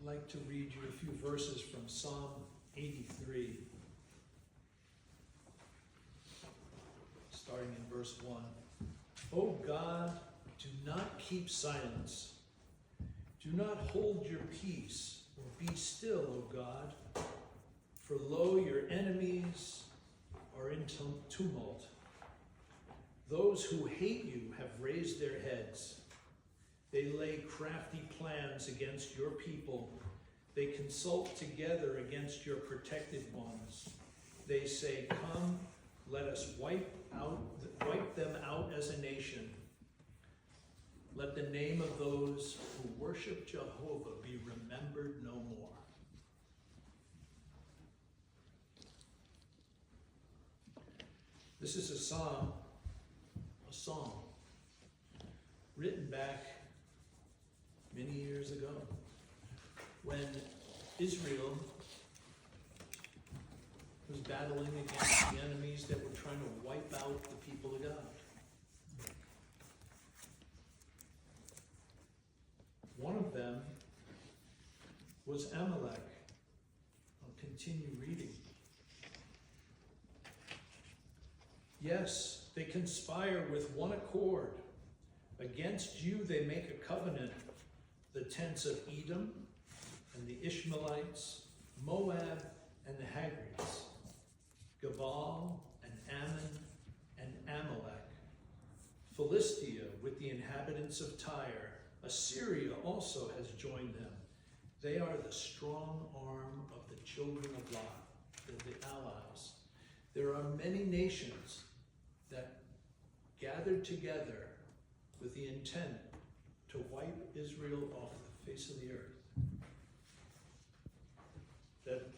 like to read you a few verses from Psalm 83, starting in verse 1. O God, do not keep silence. Do not hold your peace, or be still, O God. For lo, your enemies are in tumult. Those who hate you have raised their heads. They lay crafty plans against your people. They consult together against your protected ones. They say, come, let us wipe them out as a nation. Let the name of those who worship Jehovah be remembered no more. This is a song written back many years ago when Israel was battling against the enemies that were trying to wipe out the people of God. One of them was Amalek. I'll continue reading. Yes, they conspire with one accord. Against you they make a covenant. The tents of Edom and the Ishmaelites, Moab and the Hagrites, Gabal and Ammon and Amalek, Philistia with the inhabitants of Tyre. Assyria also has joined them. They are the strong arm of the children of Lot. They're the allies. There are many nations that gathered together with the intent to wipe Israel off the face of the earth. That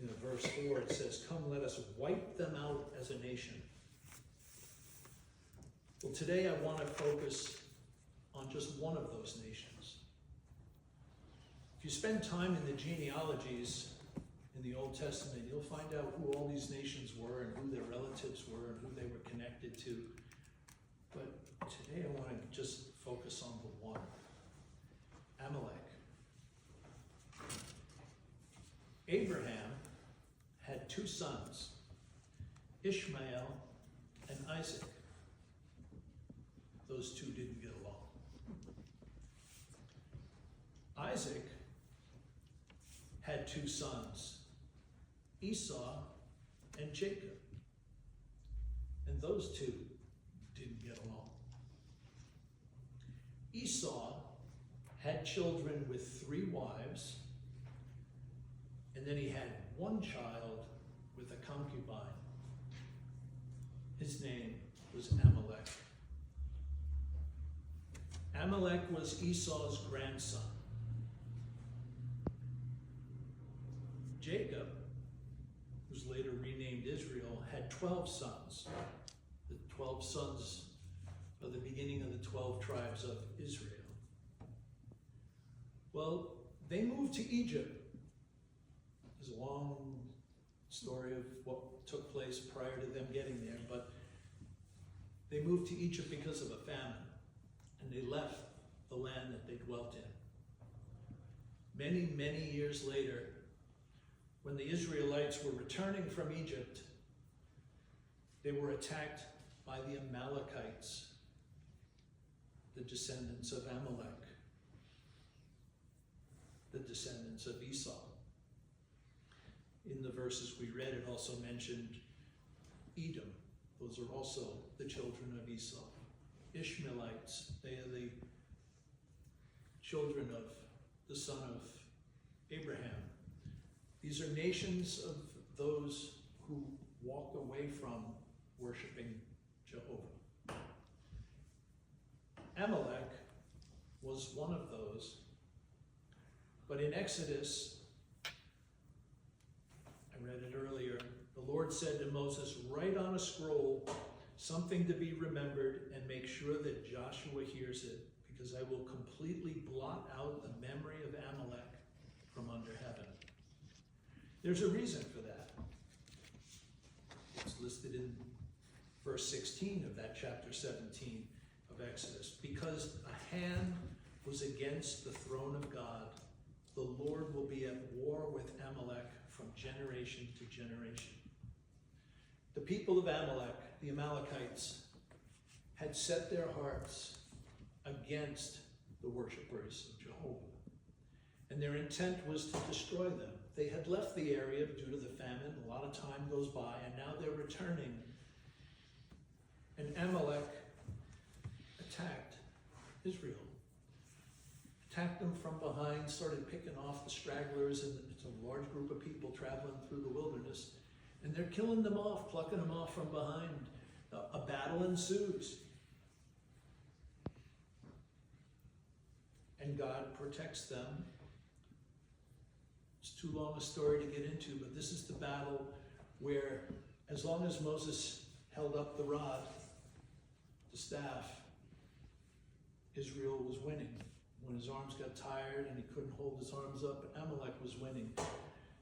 in verse 4 it says, come, let us wipe them out as a nation. Well, today I want to focus on just one of those nations. If you spend time in the genealogies in the Old Testament, you'll find out who all these nations were and who their relatives were and who they were connected to. But today I want to just focus on the one, Amalek. Abraham had two sons, Ishmael and Isaac. Those two didn't get along. Isaac had two sons, Esau and Jacob. And those two didn't get along. Esau had children with 3 wives, and then he had one child with a concubine. His name was Amalek. Amalek was Esau's grandson. Jacob, who's later renamed Israel, had 12 sons. The 12 sons are the beginning of the 12 tribes of Israel. Well, they moved to Egypt. There's a long story of what took place prior to them getting there, but they moved to Egypt because of a famine, and they left the land that they dwelt in. Many, many years later, when the Israelites were returning from Egypt, they were attacked by the Amalekites, the descendants of Amalek, the descendants of Esau. In the verses we read, it also mentioned Edom. Those are also the children of Esau. Ishmaelites, they are the children of the son of Abraham. These are nations of those who walked away from worshiping Jehovah. Amalek was one of those, but in Exodus, I read it earlier, the Lord said to Moses, write on a scroll something to be remembered and make sure that Joshua hears it, because I will completely blot out the memory of Amalek from under heaven. There's a reason for that. It's listed in verse 16 of that chapter 17 of Exodus. Because a hand was against the throne of God the Lord will be at war with Amalek from generation to generation. The people of Amalek, the Amalekites, had set their hearts against the worshipers of Jehovah, and their intent was to destroy them. They had left the area due to the famine. A lot of time goes by, and now they're returning. And Amalek attacked Israel. Attacked them from behind, started picking off the stragglers, and it's a large group of people traveling through the wilderness. And they're killing them off, plucking them off from behind. A battle ensues. And God protects them. It's too long a story to get into, but this is the battle where, as long as Moses held up the rod, the staff, Israel was winning. When his arms got tired and he couldn't hold his arms up, Amalek was winning.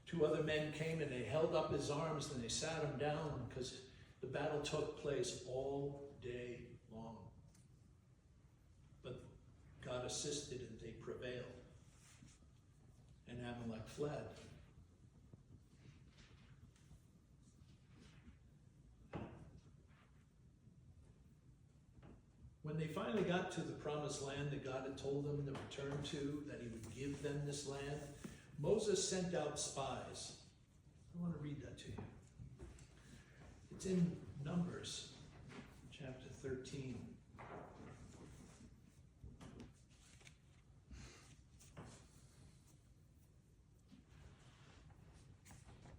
Two other men came and they held up his arms and they sat him down because the battle took place all day long. But God assisted and they prevailed. And Amalek fled. When they finally got to the promised land that God had told them to return to, that he would give them this land, Moses sent out spies. I want to read that to you. It's in Numbers, chapter 13.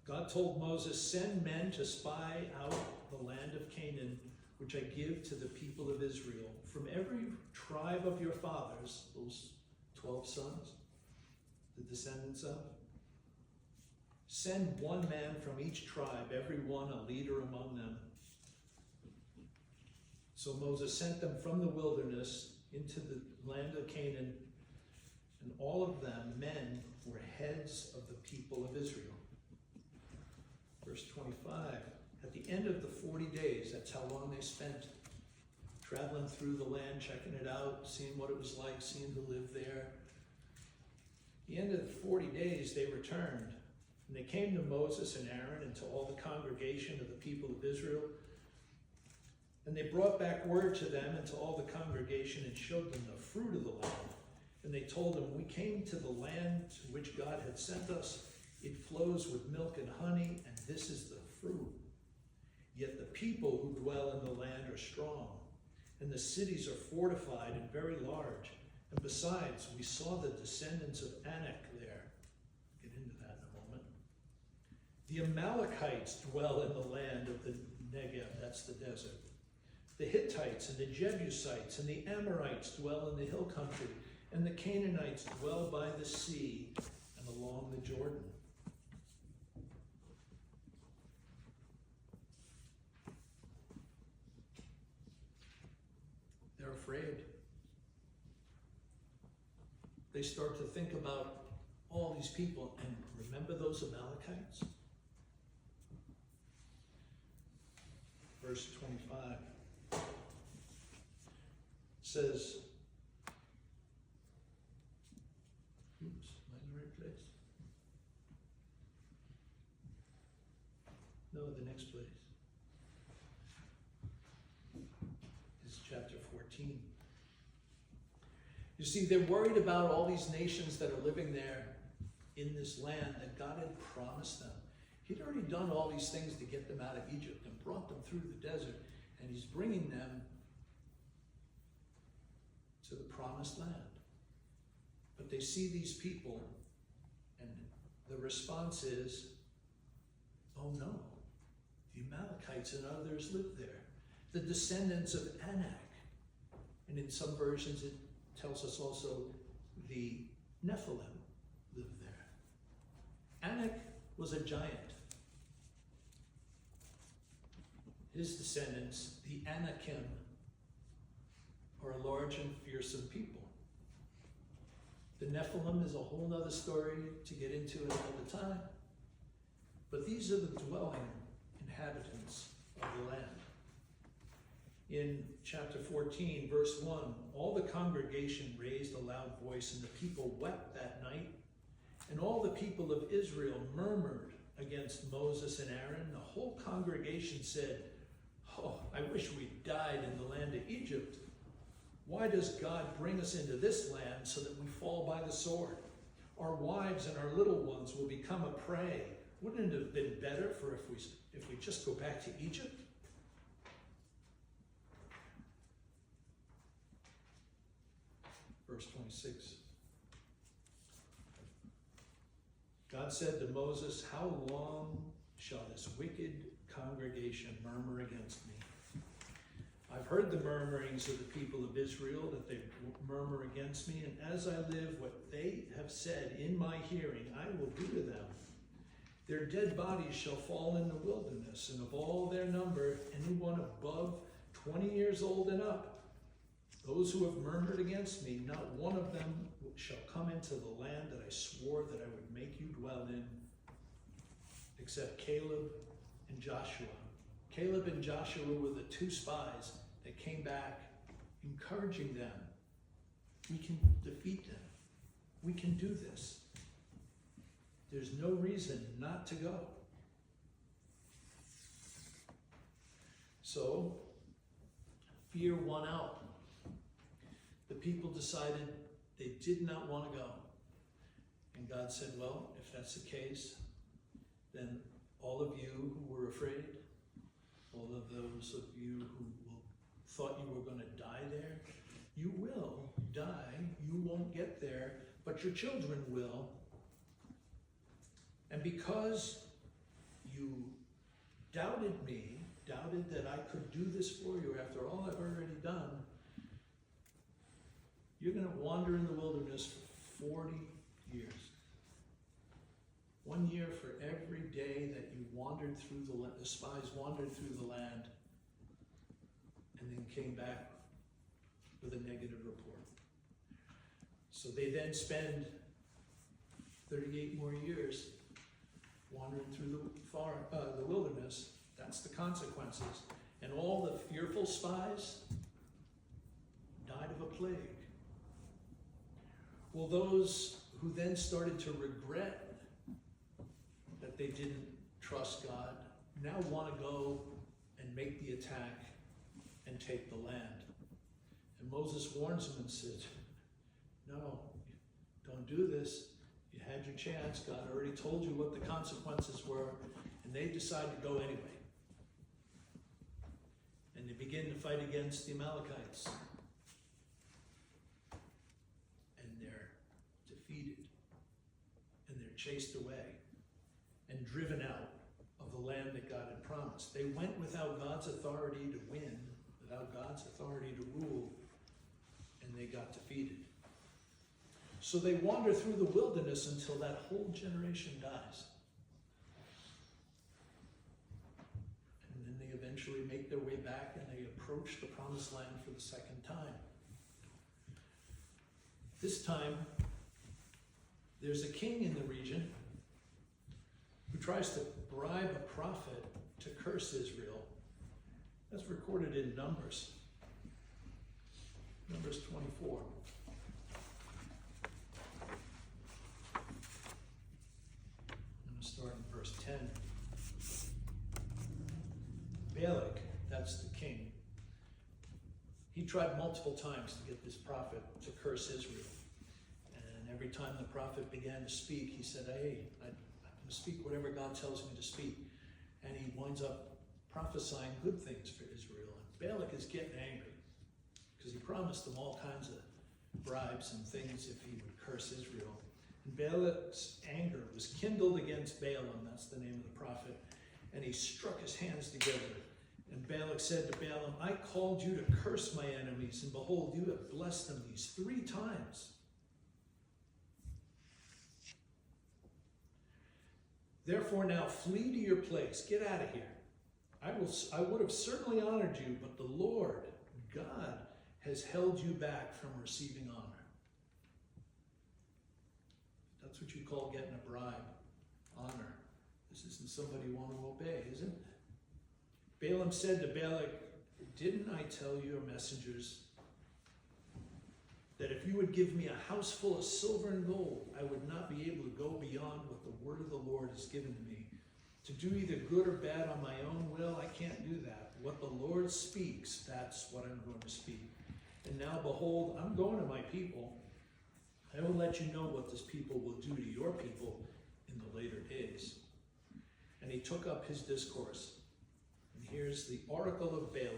God told Moses, "Send men to spy out the land of Canaan, which I give to the people of Israel. From every tribe of your fathers," those 12 sons, the descendants of, "send one man from each tribe, every one a leader among them." So Moses sent them from the wilderness into the land of Canaan, and all of them men were heads of the people of Israel. Verse 25, at the end of the 40 days, that's how long they spent traveling through the land, checking it out, seeing what it was like, seeing to live there. At the end of the 40 days, they returned, and they came to Moses and Aaron and to all the congregation of the people of Israel. And they brought back word to them and to all the congregation and showed them the fruit of the land. And they told them, "We came to the land to which God had sent us. It flows with milk and honey, and this is the fruit. Yet the people who dwell in the land are strong, and the cities are fortified and very large. And besides, we saw the descendants of Anak there." Get into that in a moment. "The Amalekites dwell in the land of the Negev," that's the desert. "The Hittites and the Jebusites and the Amorites dwell in the hill country, and the Canaanites dwell by the sea and along the Jordan." They're afraid. They start to think about all these people, and remember those Amalekites? Verse 25 says, oops, am I in the right place? No, the next place. This is chapter 14. You see, they're worried about all these nations that are living there in this land that God had promised them. He'd already done all these things to get them out of Egypt and brought them through the desert, and he's bringing them to the promised land. But they see these people, and the response is, "Oh no, the Amalekites and others live there. The descendants of Anak." And in some versions it tells us also the Nephilim lived there. Anak was a giant. His descendants, the Anakim, are a large and fearsome people. The Nephilim is a whole other story to get into another time. But these are the dwelling inhabitants of the land. In chapter 14, verse 1, all the congregation raised a loud voice, and the people wept that night And all the people of Israel murmured against Moses and Aaron. The whole congregation said, "Oh, I wish we died in the land of Egypt. Why does God bring us into this land so that we fall by the sword? Our wives and our little ones will become a prey. Wouldn't it have been better if we just go back to Egypt?" Verse 26. God said to Moses, "How long shall this wicked congregation murmur against me? I've heard the murmurings of the people of Israel, that they murmur against me, and as I live, what they have said in my hearing, I will do to them. Their dead bodies shall fall in the wilderness, and of all their number, anyone above 20 years old and up, those who have murmured against me, not one of them shall come into the land that I swore that I would make you dwell in, except Caleb and Joshua." Caleb and Joshua were the two spies that came back, encouraging them. We can defeat them. We can do this. There's no reason not to go. So, fear won out. The people decided they did not want to go. And God said, "Well, if that's the case, then all of you who were afraid, all of those of you who thought you were going to die there, you will die. You won't get there, but your children will. And because you doubted me, doubted that I could do this for you after all I've already done, you're going to wander in the wilderness for 40 years. 1 year for every day that you wandered through the spies wandered through the land and then came back with a negative report. So they then spend 38 more years wandering through the wilderness. That's the consequences. And all the fearful spies died of a plague. Well, those who then started to regret that they didn't trust God now want to go and make the attack and take the land. And Moses warns them and says, "No, don't do this. You had your chance. God already told you what the consequences were." And they decide to go anyway. And they begin to fight against the Amalekites. And they're defeated. And they're chased away and driven out of the land that God had promised. They went without God's authority to win, without God's authority to rule, and they got defeated. So they wander through the wilderness until that whole generation dies. And then they eventually make their way back and they approach the promised land for the second time. This time, there's a king in the region who tries to bribe a prophet to curse Israel. That's recorded in Numbers. Numbers 24. I'm going to start in verse 10. Balak, that's the king, he tried multiple times to get this prophet to curse Israel. And every time the prophet began to speak, he said, "Hey, I'm going to speak whatever God tells me to speak." And he winds up prophesying good things for Israel. And Balak is getting angry because he promised them all kinds of bribes and things if he would curse Israel. And Balak's anger was kindled against Balaam, that's the name of the prophet, and he struck his hands together. And Balak said to Balaam, "I called you to curse my enemies, and behold, you have blessed them these 3 times. Therefore now flee to your place, get out of here. I would have certainly honored you, but the Lord, God, has held you back from receiving honor." That's what you call getting a bribe, honor. This isn't somebody you want to obey, is it? Balaam said to Balak, "Didn't I tell your messengers that if you would give me a house full of silver and gold, I would not be able to go beyond what the word of the Lord has given to me. To do either good or bad on my own will, I can't do that. What the Lord speaks, that's what I'm going to speak. And now behold, I'm going to my people. I will let you know what this people will do to your people in the later days. And he took up his discourse. And here's the oracle of Balaam.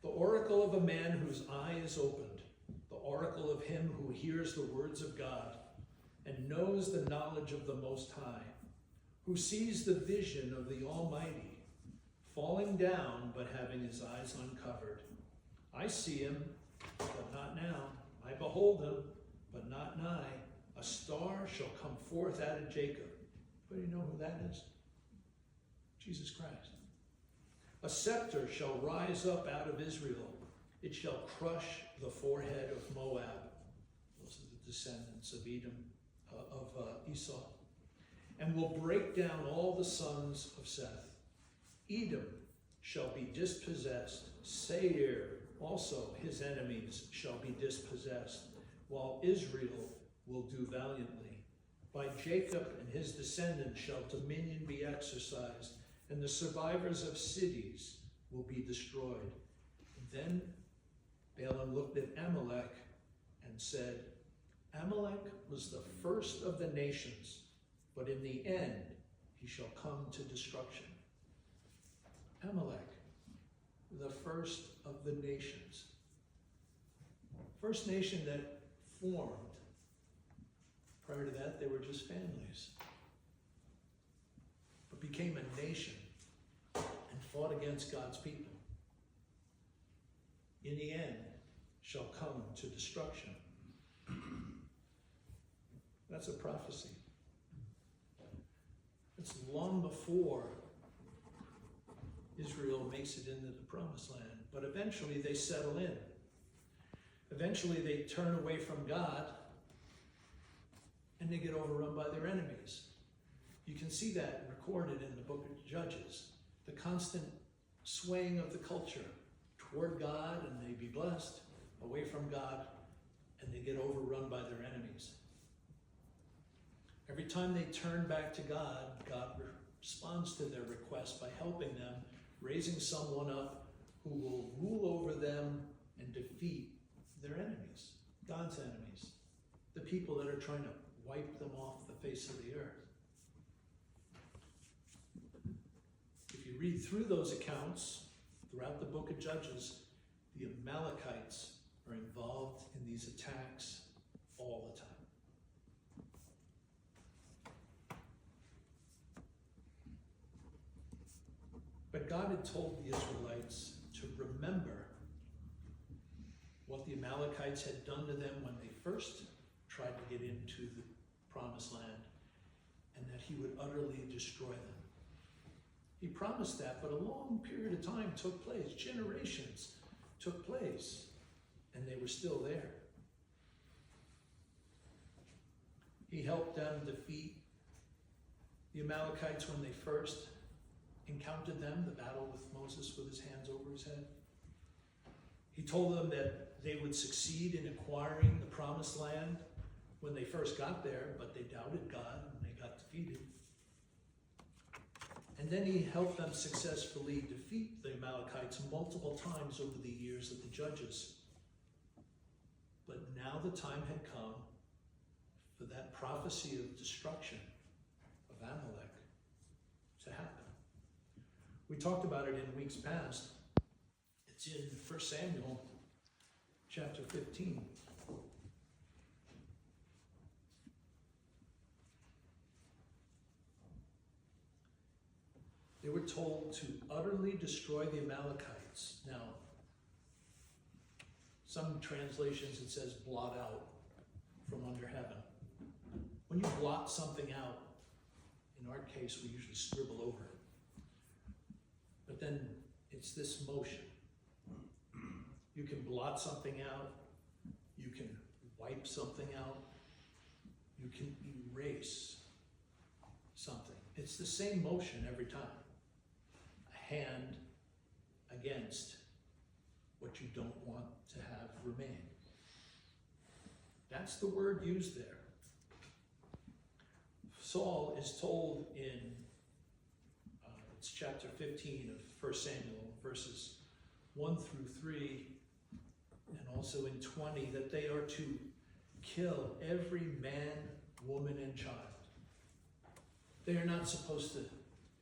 The oracle of a man whose eye is opened. The oracle of him who hears the words of God and knows the knowledge of the Most High, who sees the vision of the Almighty, falling down but having his eyes uncovered. I see him, but not now. I behold him, but not nigh. A star shall come forth out of Jacob. But you know who that is? Jesus Christ. A scepter shall rise up out of Israel. It shall crush the forehead of Moab. Those are the descendants of Edom, of Esau. And will break down all the sons of Seth. Edom shall be dispossessed. Seir also, his enemies, shall be dispossessed, while Israel will do valiantly. By Jacob and his descendants shall dominion be exercised, and the survivors of cities will be destroyed. And then Balaam looked at Amalek and said, Amalek was the first of the nations, but in the end he shall come to destruction. Amalek, the first of the nations. First nation that formed. Prior to that, they were just families. But became a nation and fought against God's people. In the end, shall come to destruction. That's a prophecy. It's long before Israel makes it into the promised land. But eventually they settle in. Eventually they turn away from God and they get overrun by their enemies. You can see that recorded in the book of Judges. The constant swaying of the culture toward God and they be blessed, away from God and they get overrun by their enemies. Every time they turn back to God, God responds to their request by helping them, raising someone up who will rule over them and defeat their enemies, God's enemies, the people that are trying to wipe them off the face of the earth. If you read through those accounts throughout the book of Judges, the Amalekites are involved in these attacks all the time. But God had told the Israelites to remember what the Amalekites had done to them when they first tried to get into the promised land, and that he would utterly destroy them. He promised that, but a long period of time took place. Generations took place, and they were still there. He helped them defeat the Amalekites when they first encountered them, the battle with Moses with his hands over his head. He told them that they would succeed in acquiring the promised land when they first got there, but they doubted God and they got defeated. And then he helped them successfully defeat the Amalekites multiple times over the years of the Judges. But now the time had come for that prophecy of destruction of Amalek to happen. We talked about it in weeks past. It's in 1 Samuel chapter 15. They were told to utterly destroy the Amalekites. Now, some translations it says blot out from under heaven. When you blot something out, in our case we usually scribble over it. But then it's this motion. You can blot something out, you can wipe something out, you can erase something. It's the same motion every time. A hand against what you don't want to have remain. that's the word used there. Saul is told in it's chapter 15 of 1 Samuel, verses 1 through 3, and also in 20, that they are to kill every man, woman, and child. They are not supposed to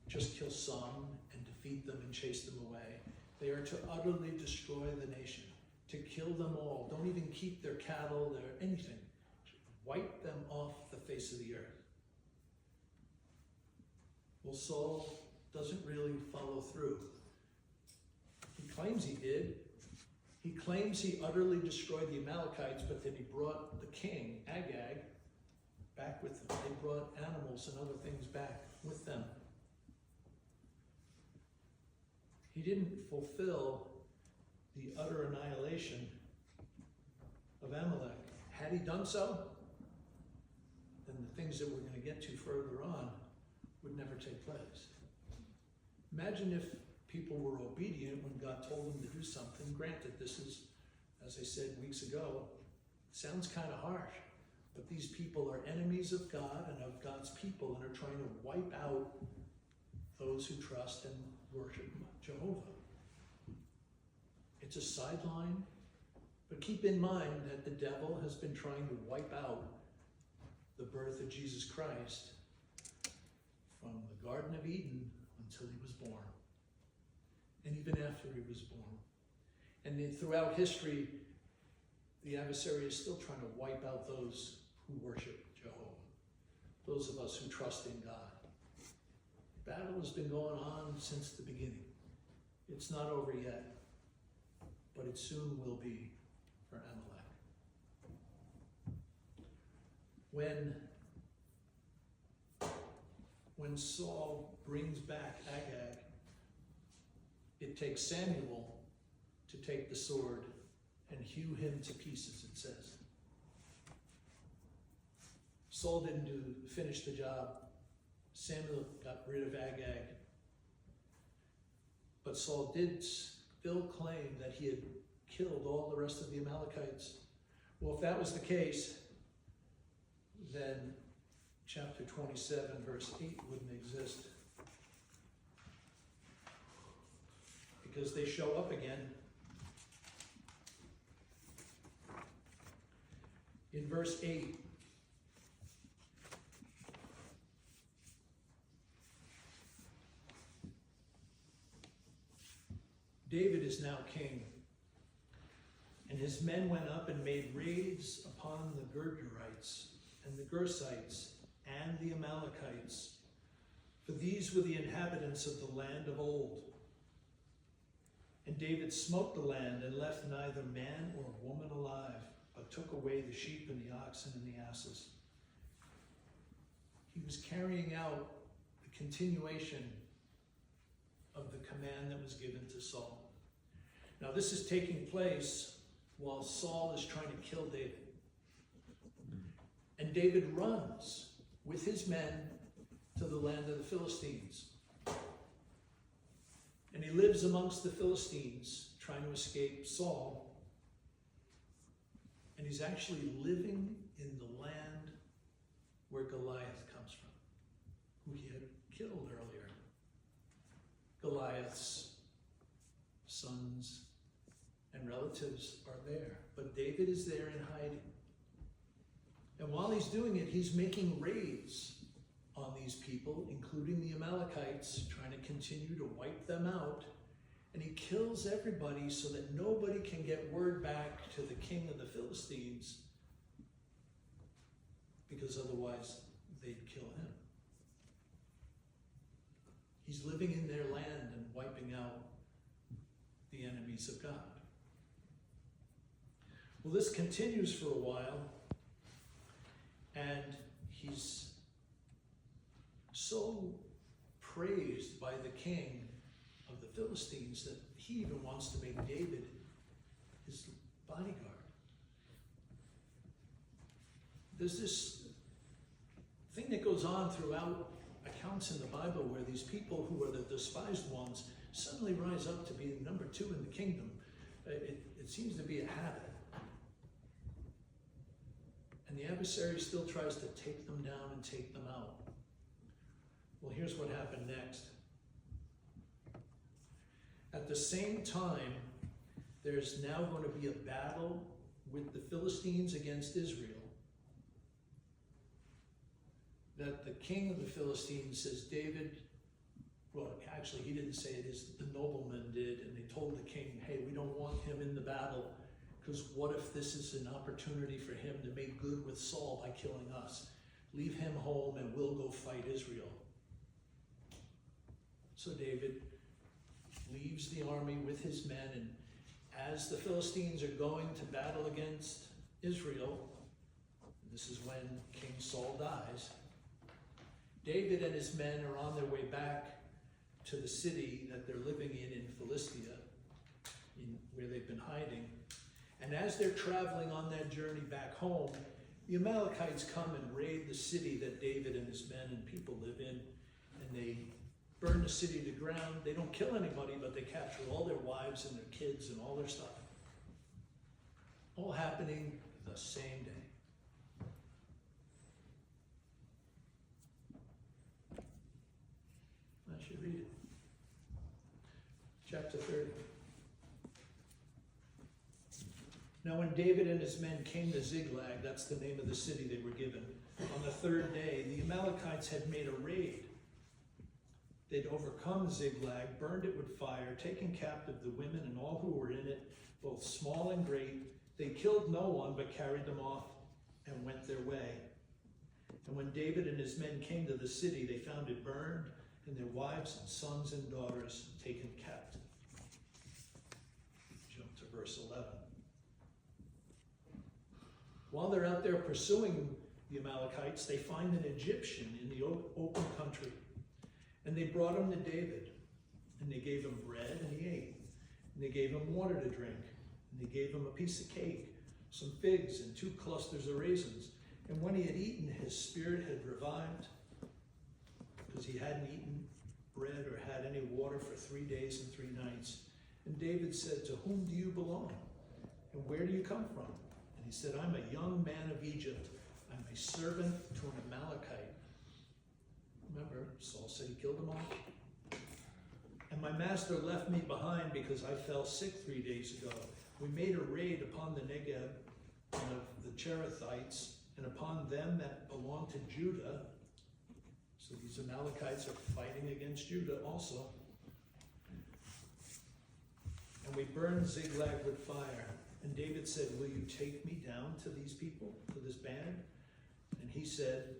just kill some and defeat them and chase them away. They are to utterly destroy the nation, to kill them all. Don't even keep their cattle, their anything. Wipe them off the face of the earth. Well, Saul doesn't really follow through. He claims he did. He claims he utterly destroyed the Amalekites, but then he brought the king, Agag, back with him. They brought animals and other things back with them. He didn't fulfill the utter annihilation of Amalek. Had he done so, then the things that we're going to get to further on would never take place. Imagine if people were obedient when God told them to do something. Granted, this is, as I said weeks ago, sounds kind of harsh, but these people are enemies of God and of God's people and are trying to wipe out those who trust and worship Jehovah. It's a sideline, but keep in mind that the devil has been trying to wipe out the birth of Jesus Christ from the Garden of Eden until he was born, and even after he was born. And then throughout history, the adversary is still trying to wipe out those who worship Jehovah, those of us who trust in God. Battle has been going on since the beginning. It's not over yet, but it soon will be for Amalek. When Saul brings back Agag, it takes Samuel to take the sword and hew him to pieces, it says. Saul didn't finish the job. Samuel got rid of Agag. But Saul did still claim that he had killed all the rest of the Amalekites. Well, if that was the case, then chapter 27, verse 8 wouldn't exist. Because they show up again. In verse 8, David is now king, and his men went up and made raids upon the Gergerites and the Gersites and the Amalekites, for these were the inhabitants of the land of old. And David smote the land and left neither man or woman alive, but took away the sheep and the oxen and the asses. He was carrying out the continuation of the command that was given to Saul. Now this is taking place while Saul is trying to kill David. And David runs with his men to the land of the Philistines. And he lives amongst the Philistines, trying to escape Saul. And he's actually living in the land where Goliath comes from, who he had killed earlier. Goliath's sons and relatives are there, but David is there in hiding. And while he's doing it, he's making raids on these people, including the Amalekites, trying to continue to wipe them out. And he kills everybody so that nobody can get word back to the king of the Philistines, because otherwise they'd kill him. He's living in their land and wiping out the enemies of God. Well, this continues for a while, and he's so praised by the king of the Philistines that he even wants to make David his bodyguard. There's this thing that goes on throughout accounts in the Bible where these people who are the despised ones suddenly rise up to be number 2 in the kingdom. It seems to be a habit. And the adversary still tries to take them down and take them out. Well, here's what happened next. At the same time, there's now going to be a battle with the Philistines against Israel. That the king of the Philistines says, David, well, actually he didn't say it, the nobleman did, and they told the king, hey, we don't want him in the battle, because what if this is an opportunity for him to make good with Saul by killing us? Leave him home and we'll go fight Israel. So David leaves the army with his men, and as the Philistines are going to battle against Israel, this is when King Saul dies, David and his men are on their way back to the city that they're living in Philistia, where they've been hiding. And as they're traveling on that journey back home, the Amalekites come and raid the city that David and his men and people live in, and they burn the city to the ground. They don't kill anybody, but they capture all their wives and their kids and all their stuff. All happening the same day. I should read it. Chapter 30. Now when David and his men came to Ziklag, that's the name of the city they were given, on the third day, the Amalekites had made a raid. They'd overcome Ziklag, burned it with fire, taken captive the women and all who were in it, both small and great. They killed no one, but carried them off and went their way. And when David and his men came to the city, they found it burned, and their wives and sons and daughters taken captive. Jump to verse 11. While they're out there pursuing the Amalekites, they find an Egyptian in the open country. And they brought him to David, and they gave him bread, and he ate. And they gave him water to drink, and they gave him a piece of cake, some figs, and 2 clusters of raisins. And when he had eaten, his spirit had revived, because he hadn't eaten bread or had any water for 3 days and 3 nights. And David said, to whom do you belong? And where do you come from? And he said, I'm a young man of Egypt. I'm a servant to an Amalekite. Remember, Saul said he killed them all. And my master left me behind because I fell sick 3 days ago. We made a raid upon the Negeb and of the Cherethites, and upon them that belong to Judah. So these Amalekites are fighting against Judah also. And we burned Ziklag with fire. And David said, will you take me down to these people, to this band? And he said,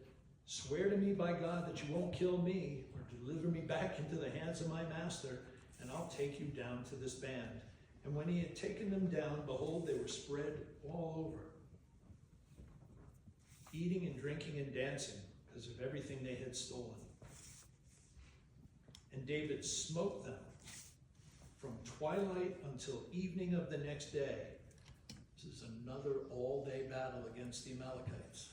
swear to me by God that you won't kill me or deliver me back into the hands of my master, and I'll take you down to this band. And when he had taken them down, behold, they were spread all over, eating and drinking and dancing because of everything they had stolen. And David smote them from twilight until evening of the next day. This is another all-day battle against the Amalekites.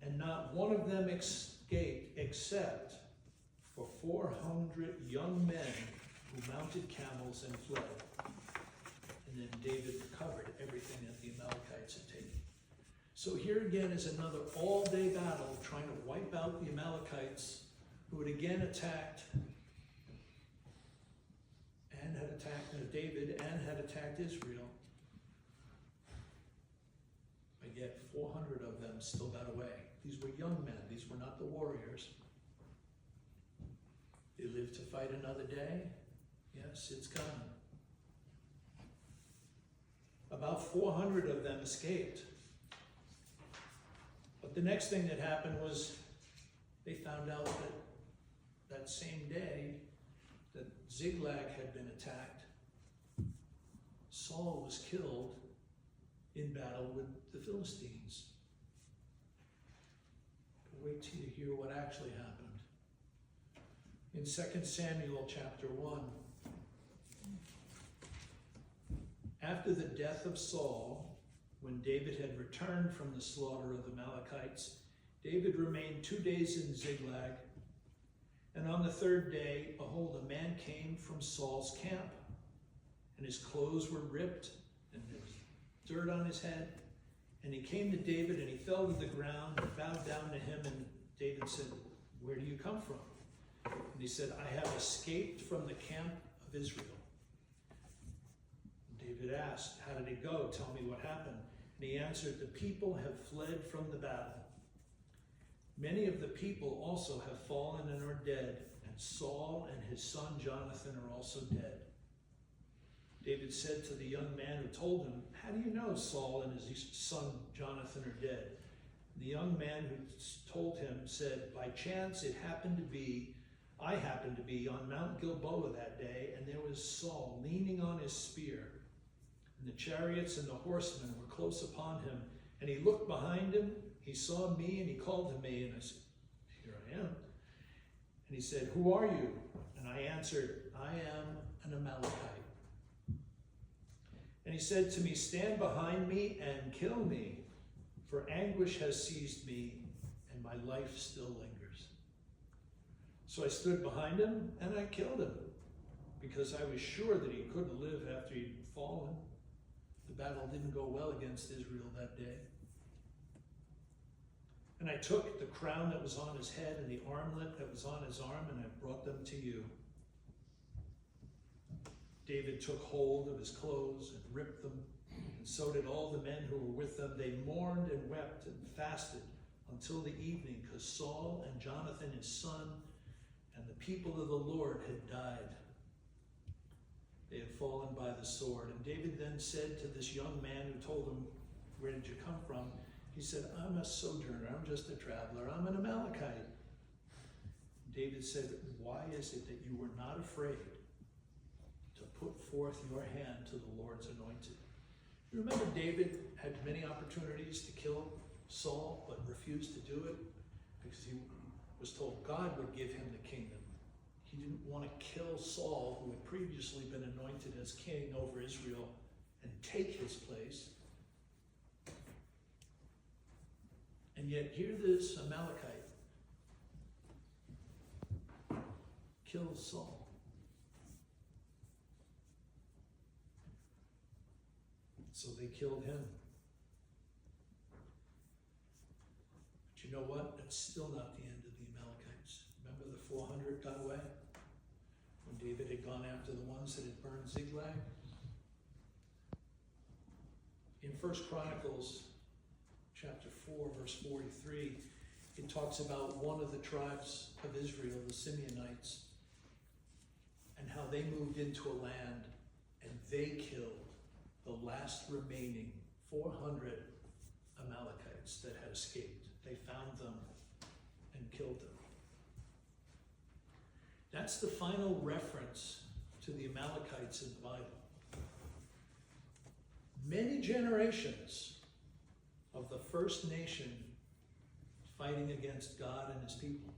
And not one of them escaped except for 400 young men who mounted camels and fled. And then David recovered everything that the Amalekites had taken. So here again is another all-day battle trying to wipe out the Amalekites, who had again attacked and had attacked David and had attacked Israel. But yet 400 of them still got away. These were young men. These were not the warriors. They lived to fight another day. Yes, it's coming. About 400 of them escaped. But the next thing that happened was they found out that that same day that Ziklag had been attacked, Saul was killed in battle with the Philistines. But wait till you hear what actually happened. In 2 Samuel chapter 1, after the death of Saul, when David had returned from the slaughter of the Amalekites, David remained 2 days in Ziklag. And on the 3rd day, behold, a man came from Saul's camp, and his clothes were ripped, and there was dirt on his head. And he came to David, and he fell to the ground and bowed down to him. And David said, "Where do you come from?" And he said, "I have escaped from the camp of Israel." And David asked, "How did it go? Tell me what happened." And he answered, "The people have fled from the battle. Many of the people also have fallen and are dead, and Saul and his son Jonathan are also dead." David said to the young man who told him, "How do you know Saul and his son Jonathan are dead?" The young man who told him said, "By chance I happened to be on Mount Gilboa that day, and there was Saul leaning on his spear, and the chariots and the horsemen were close upon him. And he looked behind him, he saw me, and he called to me, and I said, 'Here I am.' And he said, 'Who are you?' And I answered, 'I am an Amalekite.' And he said to me, 'Stand behind me and kill me, for anguish has seized me, and my life still lingers.' So I stood behind him, and I killed him, because I was sure that he couldn't live after he'd fallen. The battle didn't go well against Israel that day. And I took the crown that was on his head and the armlet that was on his arm, and I brought them to you." David took hold of his clothes and ripped them, and so did all the men who were with them. They mourned and wept and fasted until the evening, because Saul and Jonathan his son and the people of the Lord had died. They had fallen by the sword. And David then said to this young man who told him, "Where did you come from?" He said, "I'm a sojourner, I'm just a traveler, I'm an Amalekite." David said, "Why is it that you were not afraid to put forth your hand to the Lord's anointed?" You remember David had many opportunities to kill Saul, but refused to do it because he was told God would give him the kingdom. He didn't want to kill Saul, who had previously been anointed as king over Israel, and take his place. And yet here this Amalekite kills Saul. So they killed him. But you know what? That's still not the end of the Amalekites. Remember the 400 got away? When David had gone after the ones that had burned Ziklag? In 1 Chronicles chapter 4, verse 43, it talks about one of the tribes of Israel, the Simeonites, and how they moved into a land and they killed the last remaining 400 Amalekites that had escaped. They found them and killed them. That's the final reference to the Amalekites in the Bible. Many generations of the first nation fighting against God and his people.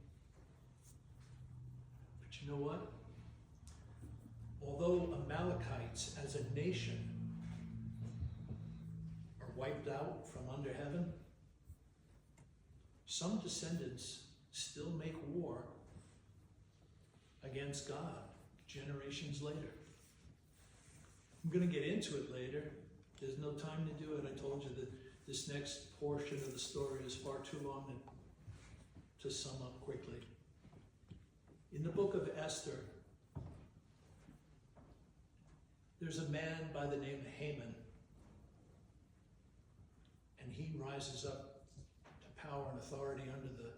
But you know what? Although Amalekites as a nation are wiped out from under heaven, some descendants still make war against God generations later. I'm going to get into it later. There's no time to do it. I told you that this next portion of the story is far too long to sum up quickly. In the book of Esther, there's a man by the name of Haman, and he rises up to power and authority under the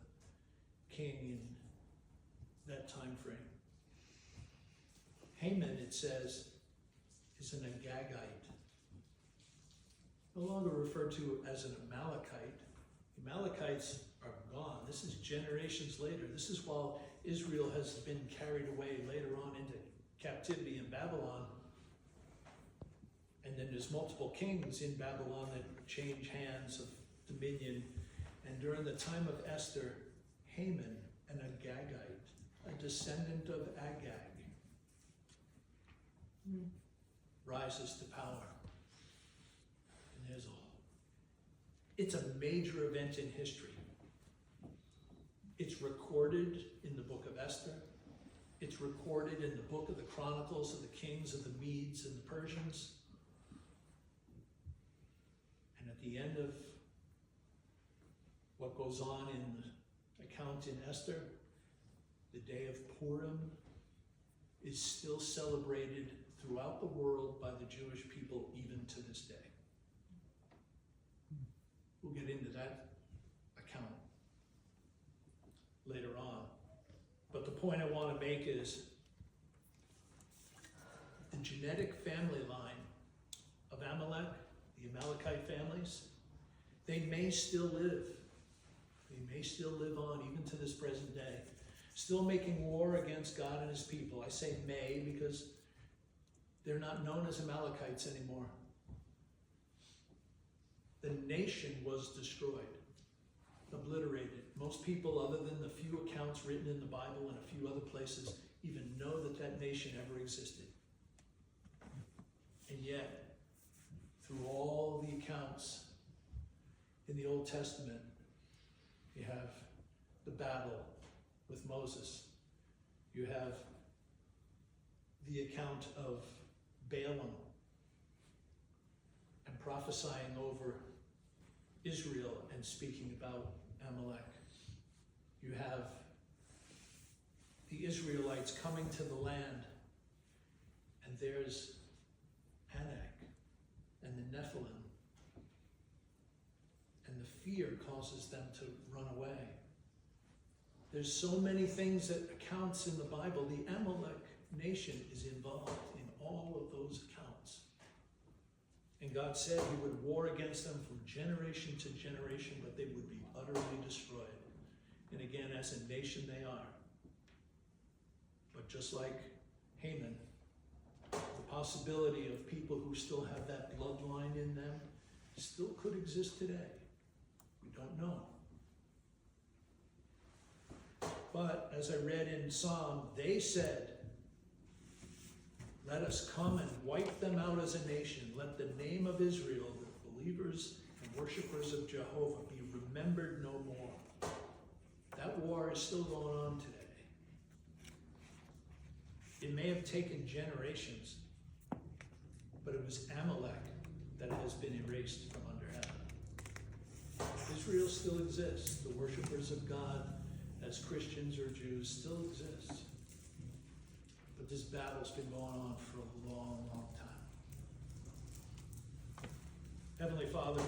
king in that time frame. Haman, it says, is an Agagite. No longer referred to as an Amalekite. The Amalekites are gone. This is generations later. This is while Israel has been carried away later on into captivity in Babylon. And then there's multiple kings in Babylon that change hands of dominion. And during the time of Esther, Haman, an Agagite, a descendant of Agag, rises to power. And it's a major event in history. It's recorded in the book of Esther. It's recorded in the book of the Chronicles of the kings of the Medes and the Persians. And at the end of what goes on in the account in Esther, the day of Purim, is still celebrated throughout the world by the Jewish people even to this day. We'll get into that account later on. But the point I want to make is the genetic family line of Amalek, the Amalekite families, they may still live. They may still live on even to this present day. Still making war against God and his people. I say may because they're not known as Amalekites anymore. The nation was destroyed, obliterated. Most people, other than the few accounts written in the Bible and a few other places, even know that that nation ever existed. And yet, through all the accounts in the Old Testament, you have the battle with Moses. You have the account of Balaam and prophesying over Israel and speaking about Amalek. You have the Israelites coming to the land, and there's Anak and the Nephilim, and the fear causes them to run away. There's so many things that accounts in the Bible. The Amalek nation is involved in all of those accounts. And God said he would war against them from generation to generation, but they would be utterly destroyed. And again, as a nation they are. But just like Haman, the possibility of people who still have that bloodline in them still could exist today. We don't know. But as I read in Psalm, they said, let us come and wipe them out as a nation. Let the name of Israel, the believers and worshipers of Jehovah, be remembered no more. That war is still going on today. It may have taken generations, but it was Amalek that has been erased from under heaven. Israel still exists. The worshipers of God, as Christians or Jews, still exist. But this battle's been going on for a long, long time. Heavenly Father,